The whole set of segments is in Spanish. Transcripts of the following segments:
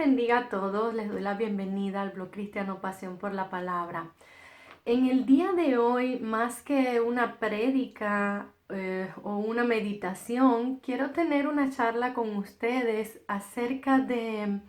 bendiga a todos, les doy la bienvenida al blog Cristiano Pasión por la Palabra. En el día de hoy, más que una prédica o una meditación, quiero tener una charla con ustedes acerca de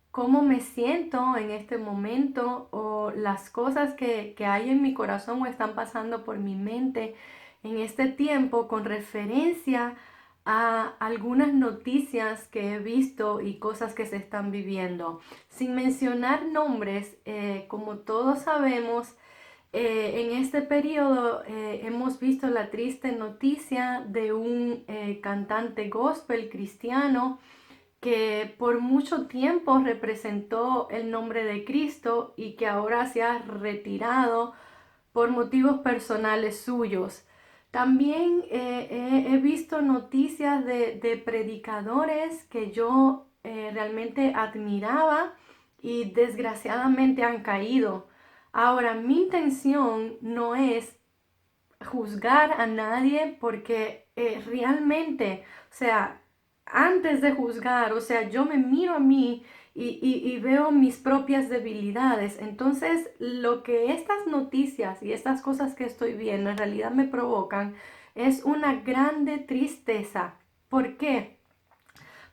cómo me siento en este momento o las cosas que hay en mi corazón o están pasando por mi mente en este tiempo con referencia a algunas noticias que he visto y cosas que se están viviendo. Sin mencionar nombres, como todos sabemos, en este periodo hemos visto la triste noticia de un cantante gospel cristiano que por mucho tiempo representó el nombre de Cristo y que ahora se ha retirado por motivos personales suyos. También he visto noticias de predicadores que yo realmente admiraba y desgraciadamente han caído. Ahora, mi intención no es juzgar a nadie porque realmente, o sea, antes de juzgar, o sea, yo me miro a mí y veo mis propias debilidades. Entonces, lo que estas noticias y estas cosas que estoy viendo en realidad me provocan es una grande tristeza. ¿Por qué?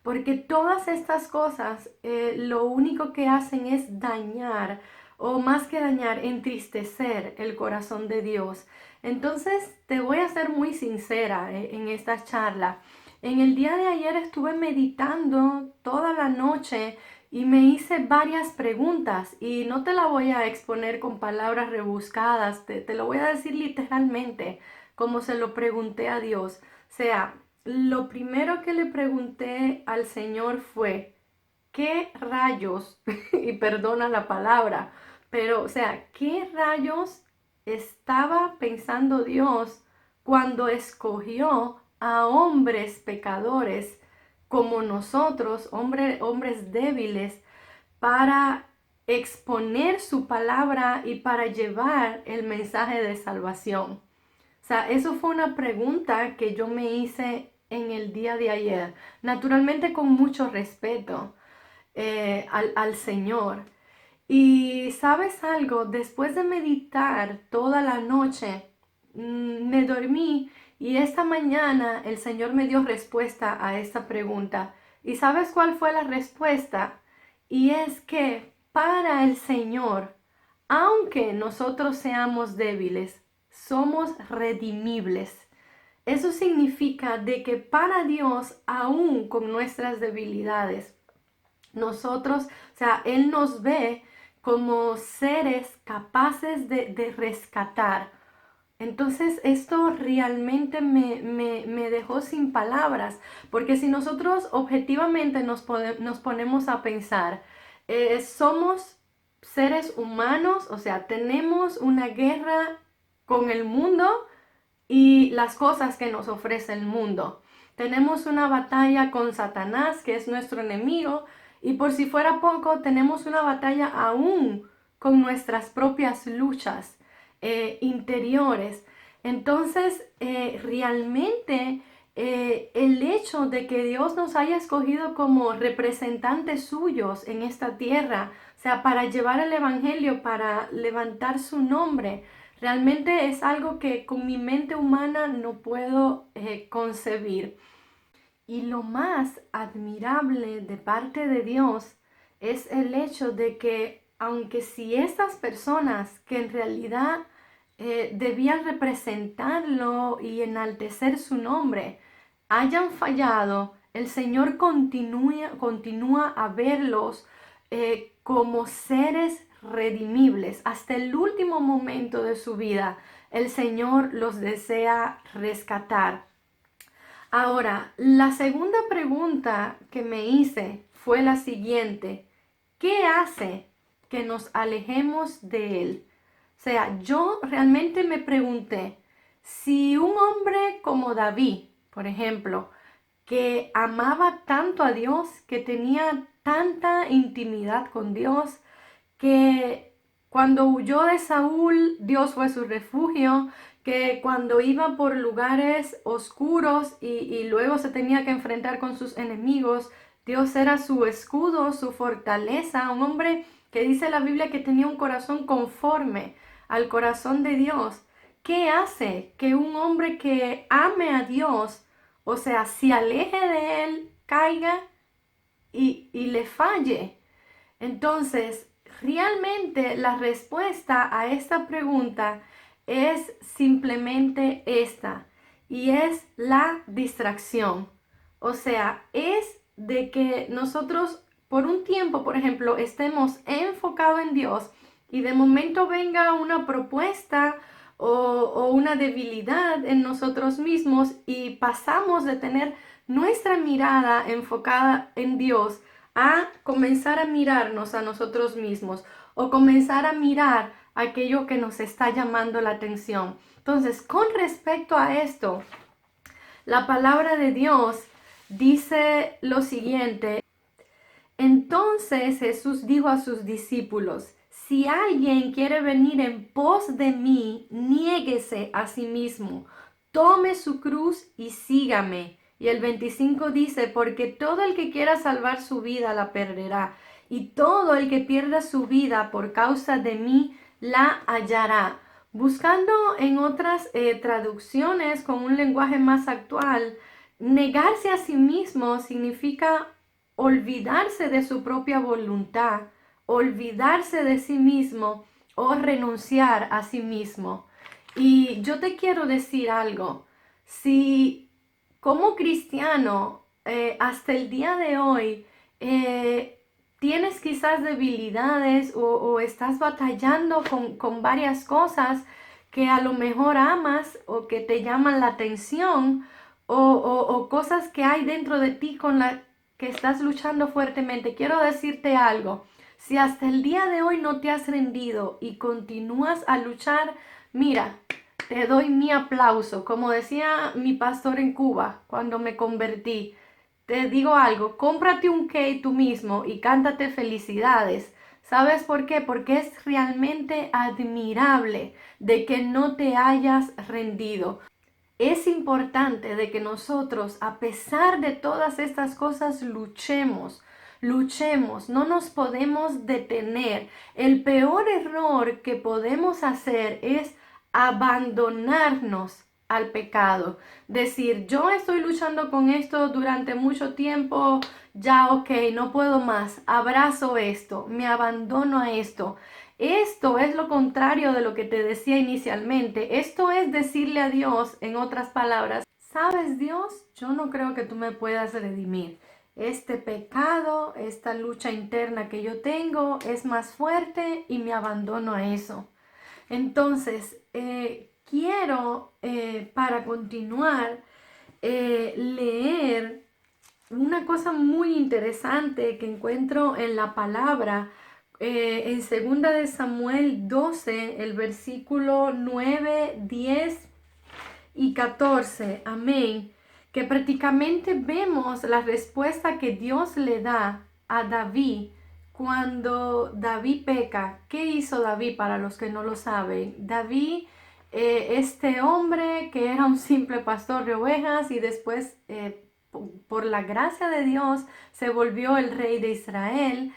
Porque todas estas cosas lo único que hacen es dañar, o más que dañar, entristecer el corazón de Dios. Entonces te voy a ser muy sincera en esta charla. En el día de ayer estuve meditando toda la noche y me hice varias preguntas y no te la voy a exponer con palabras rebuscadas, te lo voy a decir literalmente como se lo pregunté a Dios. O sea, lo primero que le pregunté al Señor fue, ¿qué rayos? Y perdona la palabra, pero o sea, ¿qué rayos estaba pensando Dios cuando escogió a hombres pecadores como nosotros, hombres débiles, para exponer su palabra y para llevar el mensaje de salvación? O sea, eso fue una pregunta que yo me hice en el día de ayer, naturalmente con mucho respeto al Señor. Y sabes algo, después de meditar toda la noche, me dormí y esta mañana el Señor me dio respuesta a esta pregunta. ¿Y sabes cuál fue la respuesta? Y es que para el Señor, aunque nosotros seamos débiles, somos redimibles. Eso significa de que para Dios, aún con nuestras debilidades, nosotros, o sea, Él nos ve como seres capaces de rescatar. Entonces esto realmente me dejó sin palabras, porque si nosotros objetivamente nos ponemos a pensar, somos seres humanos, o sea, tenemos una guerra con el mundo y las cosas que nos ofrece el mundo. Tenemos una batalla con Satanás, que es nuestro enemigo, y por si fuera poco, tenemos una batalla aún con nuestras propias luchas interiores. Entonces, realmente el hecho de que Dios nos haya escogido como representantes suyos en esta tierra, o sea, para llevar el Evangelio, para levantar su nombre, realmente es algo que con mi mente humana no puedo concebir. Y lo más admirable de parte de Dios es el hecho de que, aunque si estas personas que en realidad debían representarlo y enaltecer su nombre, hayan fallado, el Señor continúa a verlos como seres redimibles. Hasta el último momento de su vida, el Señor los desea rescatar. Ahora, la segunda pregunta que me hice fue la siguiente: ¿qué hace que nos alejemos de Él? O sea, yo realmente me pregunté, si un hombre como David, por ejemplo, que amaba tanto a Dios, que tenía tanta intimidad con Dios, que cuando huyó de Saúl, Dios fue su refugio, que cuando iba por lugares oscuros y luego se tenía que enfrentar con sus enemigos, Dios era su escudo, su fortaleza, un hombre que dice la Biblia que tenía un corazón conforme al corazón de Dios. ¿Qué hace que un hombre que ame a Dios, o sea, se aleje de él, caiga y le falle? Entonces, realmente la respuesta a esta pregunta es simplemente esta, y es la distracción. O sea, es de que nosotros por un tiempo, por ejemplo, estemos enfocados en Dios y de momento venga una propuesta o una debilidad en nosotros mismos y pasamos de tener nuestra mirada enfocada en Dios a comenzar a mirarnos a nosotros mismos o comenzar a mirar aquello que nos está llamando la atención. Entonces, con respecto a esto, la palabra de Dios dice lo siguiente. Entonces Jesús dijo a sus discípulos: si alguien quiere venir en pos de mí, niéguese a sí mismo, tome su cruz y sígame. Y el 25 dice: porque todo el que quiera salvar su vida la perderá, y todo el que pierda su vida por causa de mí la hallará. Buscando en otras traducciones con un lenguaje más actual, negarse a sí mismo significa olvidarse de su propia voluntad, olvidarse de sí mismo o renunciar a sí mismo. Y yo te quiero decir algo, si como cristiano hasta el día de hoy tienes quizás debilidades o estás batallando con varias cosas que a lo mejor amas o que te llaman la atención o cosas que hay dentro de ti con las que estás luchando fuertemente, quiero decirte algo. Si hasta el día de hoy no te has rendido y continúas a luchar, mira, te doy mi aplauso. Como decía mi pastor en Cuba cuando me convertí, te digo algo, cómprate un cake tú mismo y cántate felicidades. ¿Sabes por qué? Porque es realmente admirable de que no te hayas rendido. Es importante de que nosotros, a pesar de todas estas cosas, luchemos, no nos podemos detener. El peor error que podemos hacer es abandonarnos al pecado. Decir, yo estoy luchando con esto durante mucho tiempo, ya ok, no puedo más, abrazo esto, me abandono a esto. Esto es lo contrario de lo que te decía inicialmente. Esto es decirle a Dios, en otras palabras: ¿sabes, Dios? Yo no creo que tú me puedas redimir. Este pecado, esta lucha interna que yo tengo es más fuerte y me abandono a eso. Entonces, quiero, para continuar, leer una cosa muy interesante que encuentro en la palabra en segunda de Samuel 12, el versículo 9, 10 y 14. Amén. Que prácticamente vemos la respuesta que Dios le da a David cuando David peca. ¿Qué hizo David para los que no lo saben? David, este hombre que era un simple pastor de ovejas y después por la gracia de Dios se volvió el rey de Israel.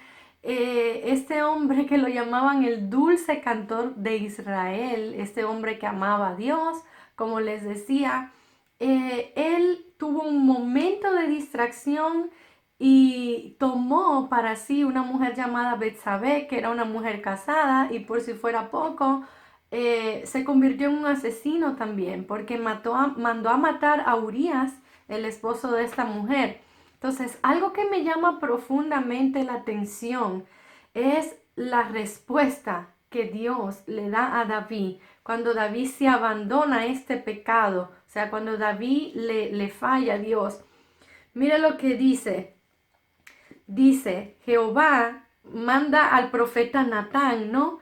Este hombre que lo llamaban el dulce cantor de Israel, este hombre que amaba a Dios, como les decía, él tuvo un momento de distracción y tomó para sí una mujer llamada Betsabé, que era una mujer casada, y por si fuera poco, se convirtió en un asesino también, porque mandó a matar a Urías, el esposo de esta mujer. Entonces, algo que me llama profundamente la atención es la respuesta que Dios le da a David cuando David se abandona a este pecado, o sea, cuando David le falla a Dios. Mira lo que dice. Dice, Jehová manda al profeta Natán, ¿no?,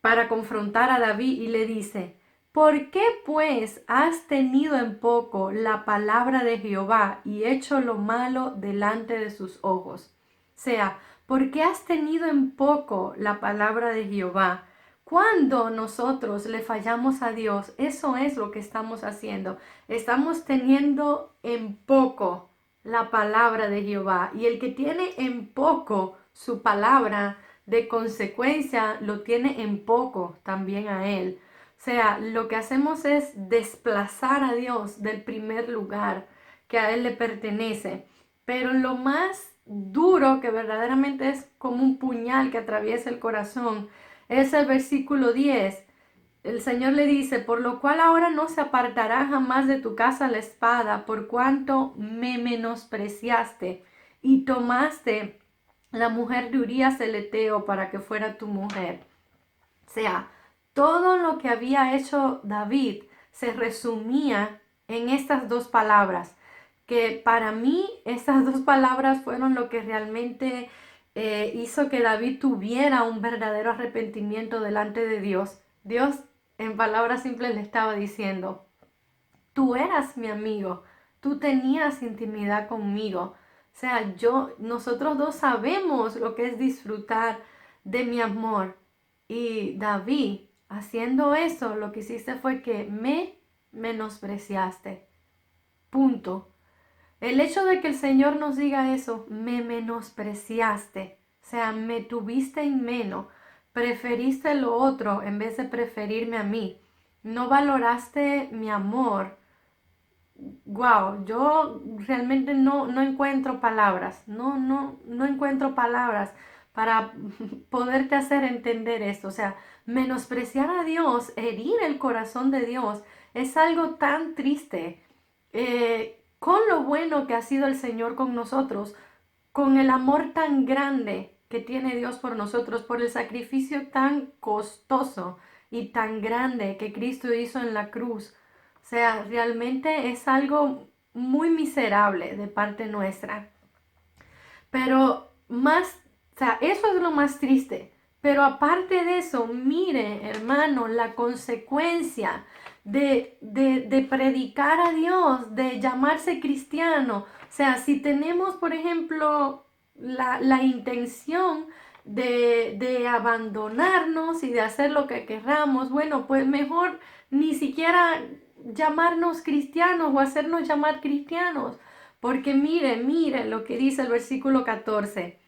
para confrontar a David y le dice: ¿por qué pues has tenido en poco la palabra de Jehová y hecho lo malo delante de sus ojos? O sea, ¿por qué has tenido en poco la palabra de Jehová? Cuando nosotros le fallamos a Dios, eso es lo que estamos haciendo. Estamos teniendo en poco la palabra de Jehová. Y el que tiene en poco su palabra, de consecuencia lo tiene en poco también a él. O sea, lo que hacemos es desplazar a Dios del primer lugar que a él le pertenece. Pero lo más duro, que verdaderamente es como un puñal que atraviesa el corazón, es el versículo 10. El Señor le dice: por lo cual ahora no se apartará jamás de tu casa la espada, por cuanto me menospreciaste y tomaste la mujer de Urías el Eteo para que fuera tu mujer. O sea, todo lo que había hecho David se resumía en estas dos palabras, que para mí estas dos palabras fueron lo que realmente hizo que David tuviera un verdadero arrepentimiento delante de Dios. Dios, en palabras simples, le estaba diciendo: tú eras mi amigo, tú tenías intimidad conmigo. O sea, nosotros dos sabemos lo que es disfrutar de mi amor. Y David, haciendo eso, lo que hiciste fue que me menospreciaste. Punto. El hecho de que el Señor nos diga eso: me menospreciaste, o sea, me tuviste en menos, preferiste lo otro en vez de preferirme a mí, no valoraste mi amor. Wow, yo realmente no encuentro palabras, no encuentro palabras para poderte hacer entender esto. O sea, menospreciar a Dios, herir el corazón de Dios, es algo tan triste. Con lo bueno que ha sido el Señor con nosotros, con el amor tan grande que tiene Dios por nosotros, por el sacrificio tan costoso y tan grande que Cristo hizo en la cruz. O sea, realmente es algo muy miserable de parte nuestra. Pero más, o sea, eso es lo más triste. Pero aparte de eso, mire, hermano, la consecuencia de predicar a Dios, de llamarse cristiano. O sea, si tenemos, por ejemplo, la intención de abandonarnos y de hacer lo que querramos, bueno, pues mejor ni siquiera llamarnos cristianos o hacernos llamar cristianos. Porque mire lo que dice el versículo 14.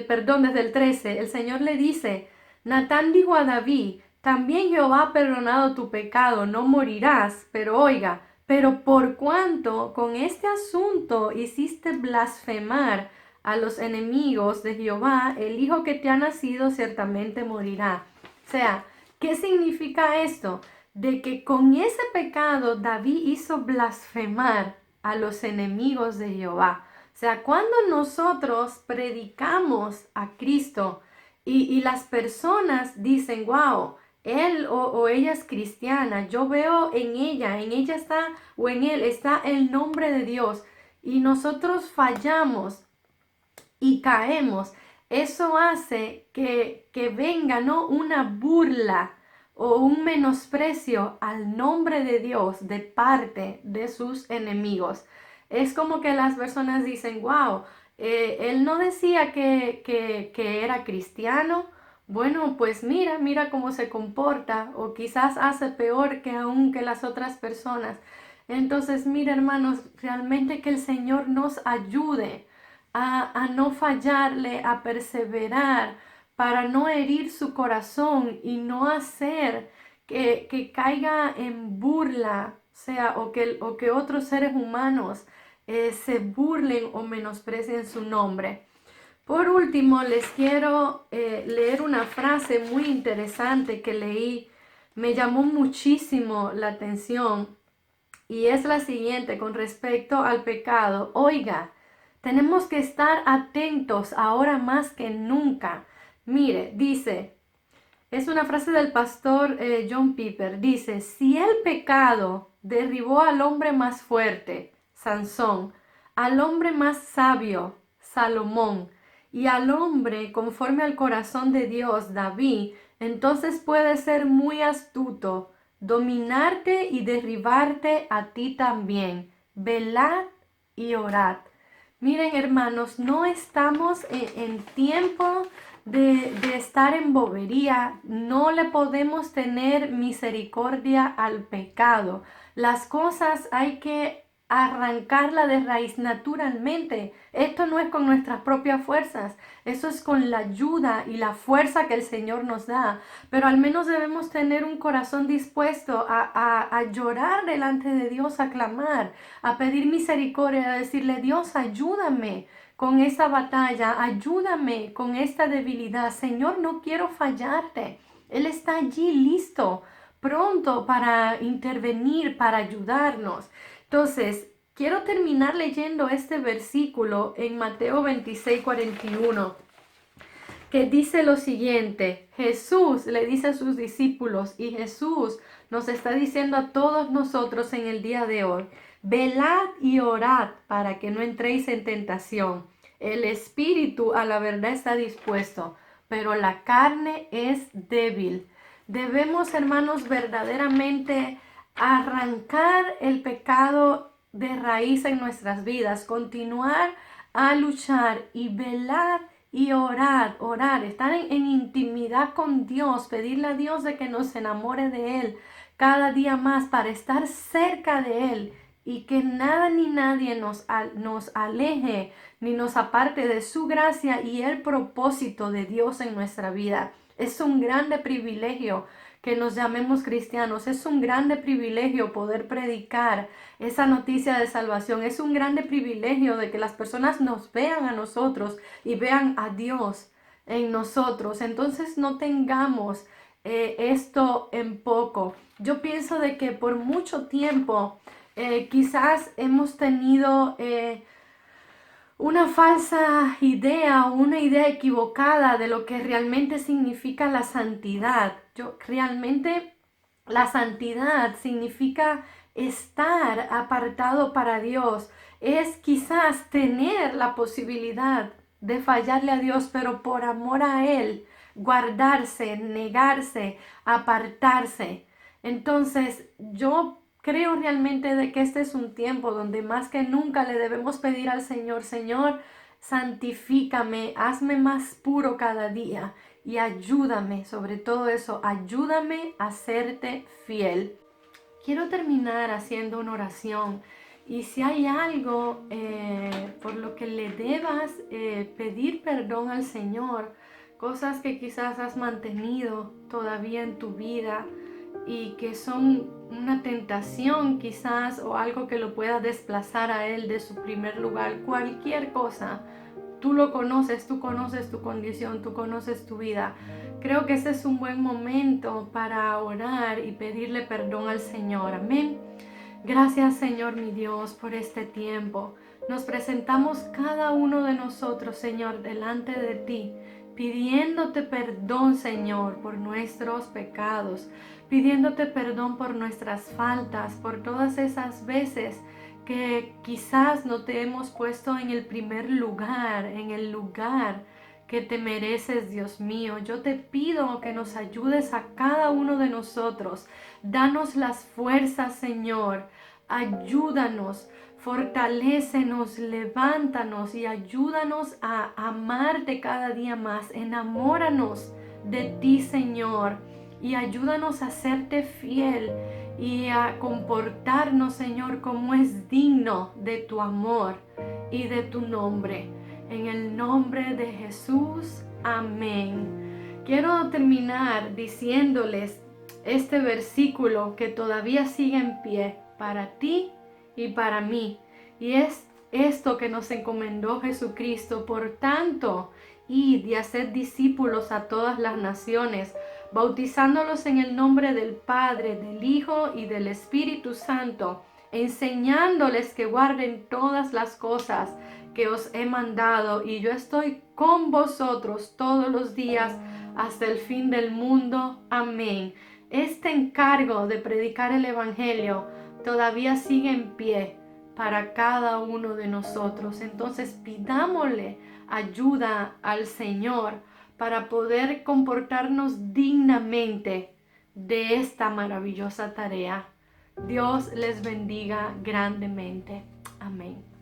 Perdón, desde el 13. El Señor le dice: Natán dijo a David: también Jehová ha perdonado tu pecado, no morirás. Pero oiga, pero por cuanto con este asunto hiciste blasfemar a los enemigos de Jehová, el hijo que te ha nacido ciertamente morirá. O sea, ¿qué significa esto? De que con ese pecado David hizo blasfemar a los enemigos de Jehová. O sea, cuando nosotros predicamos a Cristo y las personas dicen: wow, él o ella es cristiana, yo veo en ella está, o en él está el nombre de Dios, y nosotros fallamos y caemos, eso hace que venga, ¿no?, una burla o un menosprecio al nombre de Dios de parte de sus enemigos. Es como que las personas dicen: wow, él no decía que era cristiano. Bueno, pues mira cómo se comporta, o quizás hace peor que aún que las otras personas. Entonces, mira, hermanos, realmente que el Señor nos ayude a no fallarle, a perseverar, para no herir su corazón y no hacer que caiga en burla, o sea, o que otros seres humanos se burlen o menosprecien su nombre. Por último, les quiero leer una frase muy interesante que leí, me llamó muchísimo la atención, y es la siguiente con respecto al pecado. Oiga, tenemos que estar atentos ahora más que nunca. Mire, dice, es una frase del pastor John Piper, dice: si el pecado derribó al hombre más fuerte, Sansón, al hombre más sabio, Salomón, y al hombre conforme al corazón de Dios, David, entonces puede ser muy astuto, dominarte y derribarte a ti también. Velad y orad. Miren, hermanos, no estamos en tiempo de estar en bobería. No le podemos tener misericordia al pecado. Las cosas hay que arrancarla de raíz naturalmente. Esto no es con nuestras propias fuerzas, eso es con la ayuda y la fuerza que el Señor nos da. Pero al menos debemos tener un corazón dispuesto a llorar delante de Dios, a clamar, a pedir misericordia, a decirle: Dios, ayúdame con esta batalla, ayúdame con esta debilidad. Señor, no quiero fallarte. Él está allí listo, pronto para intervenir, para ayudarnos. Entonces, quiero terminar leyendo este versículo en Mateo 26:41, que dice lo siguiente. Jesús le dice a sus discípulos, y Jesús nos está diciendo a todos nosotros en el día de hoy: velad y orad para que no entréis en tentación. El espíritu a la verdad está dispuesto, pero la carne es débil. Debemos, hermanos, verdaderamente arrancar el pecado de raíz en nuestras vidas, continuar a luchar y velar y orar, estar en intimidad con Dios, pedirle a Dios de que nos enamore de Él cada día más para estar cerca de Él y que nada ni nadie nos aleje ni nos aparte de su gracia y el propósito de Dios en nuestra vida. Es un grande privilegio que nos llamemos cristianos. Es un grande privilegio poder predicar esa noticia de salvación. Es un grande privilegio de que las personas nos vean a nosotros y vean a Dios en nosotros. Entonces no tengamos esto en poco. Yo pienso de que por mucho tiempo quizás hemos tenido una falsa idea o una idea equivocada de lo que realmente significa la santidad. Realmente la santidad significa estar apartado para Dios. Es quizás tener la posibilidad de fallarle a Dios, pero por amor a Él, guardarse, negarse, apartarse. Entonces, yo creo realmente de que este es un tiempo donde más que nunca le debemos pedir al Señor: Señor, santifícame, hazme más puro cada día y ayúdame, sobre todo eso, ayúdame a serte fiel. Quiero terminar haciendo una oración, y si hay algo por lo que le debas pedir perdón al Señor, cosas que quizás has mantenido todavía en tu vida y que son una tentación quizás, o algo que lo pueda desplazar a Él de su primer lugar, cualquier cosa, tú lo conoces, tú conoces tu condición, tú conoces tu vida. Creo que ese es un buen momento para orar y pedirle perdón al Señor. Amén. Gracias, Señor mi Dios, por este tiempo. Nos presentamos cada uno de nosotros, Señor, delante de ti, pidiéndote perdón, Señor, por nuestros pecados, pidiéndote perdón por nuestras faltas, por todas esas veces que quizás no te hemos puesto en el primer lugar, en el lugar que te mereces, Dios mío. Yo te pido que nos ayudes a cada uno de nosotros. Danos las fuerzas, Señor. Ayúdanos, fortalécenos, levántanos y ayúdanos a amarte cada día más. Enamóranos de ti, Señor, y ayúdanos a serte fiel y a comportarnos, Señor, como es digno de tu amor y de tu nombre. En el nombre de Jesús, amén. Quiero terminar diciéndoles este versículo que todavía sigue en pie para ti y para mí. Y es esto que nos encomendó Jesucristo: por tanto, id y haced discípulos a todas las naciones, bautizándolos en el nombre del Padre, del Hijo y del Espíritu Santo, enseñándoles que guarden todas las cosas que os he mandado, y yo estoy con vosotros todos los días hasta el fin del mundo. Amén. Este encargo de predicar el Evangelio todavía sigue en pie para cada uno de nosotros. Entonces pidámosle ayuda al Señor para poder comportarnos dignamente de esta maravillosa tarea. Dios les bendiga grandemente. Amén.